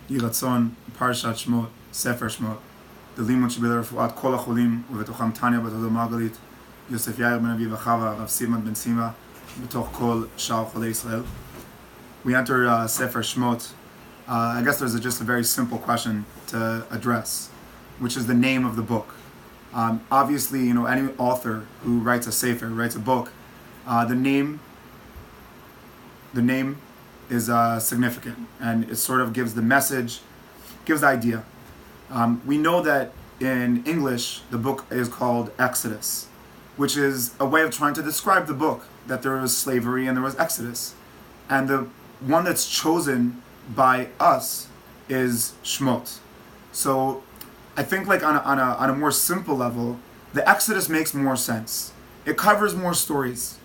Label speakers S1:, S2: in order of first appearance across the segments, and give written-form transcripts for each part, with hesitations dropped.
S1: יהי רצון פרשת שמות, ספר שמות, ללימוד שבלרפואת כל החולים ובתוכם טניה בת הודו מרגלית, יוסף יאיר בן אביב וחווה, הרב סימן בן סימה, בתוך כל שאר חולי ישראל. We enter Sefer Shmot. I guess there's just a very simple question to address, which is the name of the book. Obviously, any author who writes a sefer, writes a book, the name is significant, and it sort of gives the message, gives the idea. We know that in English, the book is called Exodus, which is a way of trying to describe the book, that there was slavery and there was Exodus. And the one that's chosen by us is Shmot. So I think like on a more simple level, the Exodus makes more sense. It covers more stories.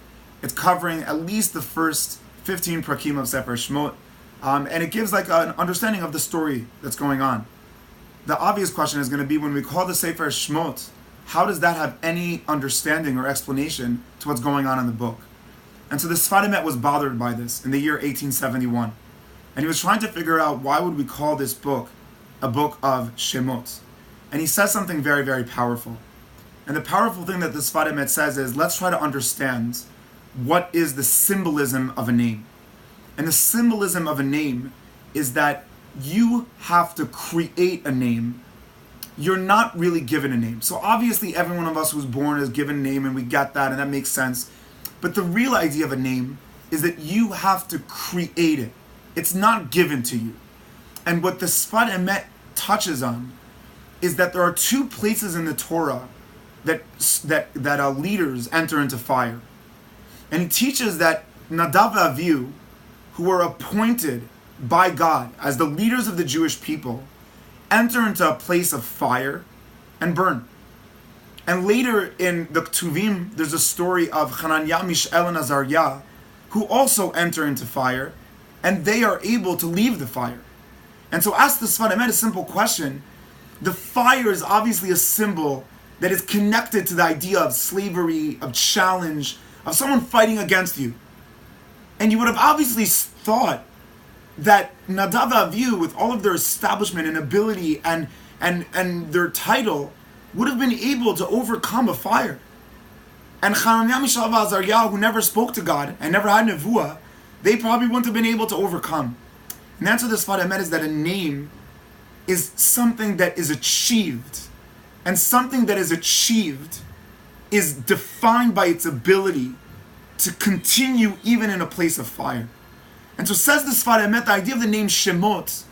S1: It's covering at least the first 15 prakim of Sefer Shmot, and it gives like an understanding of the story that's going on. The obvious question is going to be, when we call the Sefer Shmot, how does that have any understanding or explanation to what's going on in the book? And so the Sfat Emet was bothered by this in the year 1871. And he was trying to figure out, why would we call this book a book of Shemot? And he says something very, very powerful. And the powerful thing that the Sfat Emet says is, let's try to understand what is the symbolism of a name. And the symbolism of a name is that you have to create a name. You're not really given a name. So obviously every one of us who's born is given a name, and we got that, and that makes sense. But the real idea of a name is that you have to create it. It's not given to you. And what the Sfat Emet touches on is that there are two places in the Torah that leaders enter into fire. And he teaches that Nadav and Avihu, who were appointed by God as the leaders of the Jewish people, enter into a place of fire and burn. And later in the Ketuvim, there's a story of Hananiah, Mishael, and Azariah, who also enter into fire, and they are able to leave the fire. And so ask the Sfat Emet a simple question. The fire is obviously a symbol that is connected to the idea of slavery, of challenge, of someone fighting against you. And you would have obviously thought that Nadav and Avihu, with all of their establishment and ability and their title, would have been able to overcome a fire. And Hananiah, Mishael, and Azariah, who never spoke to God and never had nevuah, they probably wouldn't have been able to overcome. And the answer to this Sfat Emet is that a name is something that is achieved. And something that is achieved is defined by its ability to continue even in a place of fire. And so says the Sfat Emet, the idea of the name Shemot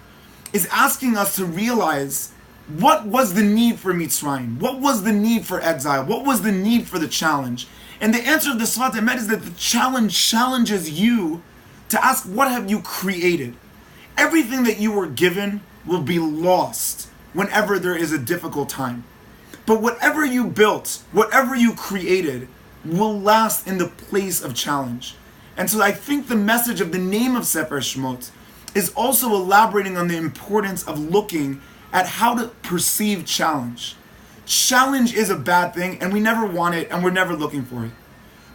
S1: is asking us to realize, what was the need for Mitzrayim? What was the need for exile? What was the need for the challenge? And the answer of the Sfat Emet is that the challenge challenges you to ask, what have you created? Everything that you were given will be lost whenever there is a difficult time. But whatever you built, whatever you created, will last in the place of challenge. And so I think the message of the name of Sefer Shmot is also elaborating on the importance of looking at how to perceive challenge. Challenge is a bad thing, and we never want it, and we're never looking for it.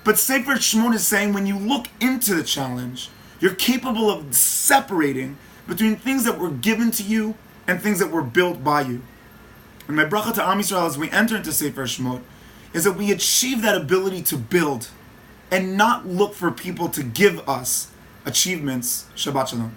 S1: But Sefer Shmot is saying, when you look into the challenge, you're capable of separating between things that were given to you and things that were built by you. And my bracha to Am Yisrael as we enter into Sefer Shmot is that we achieve that ability to build and not look for people to give us achievements. Shabbat Shalom.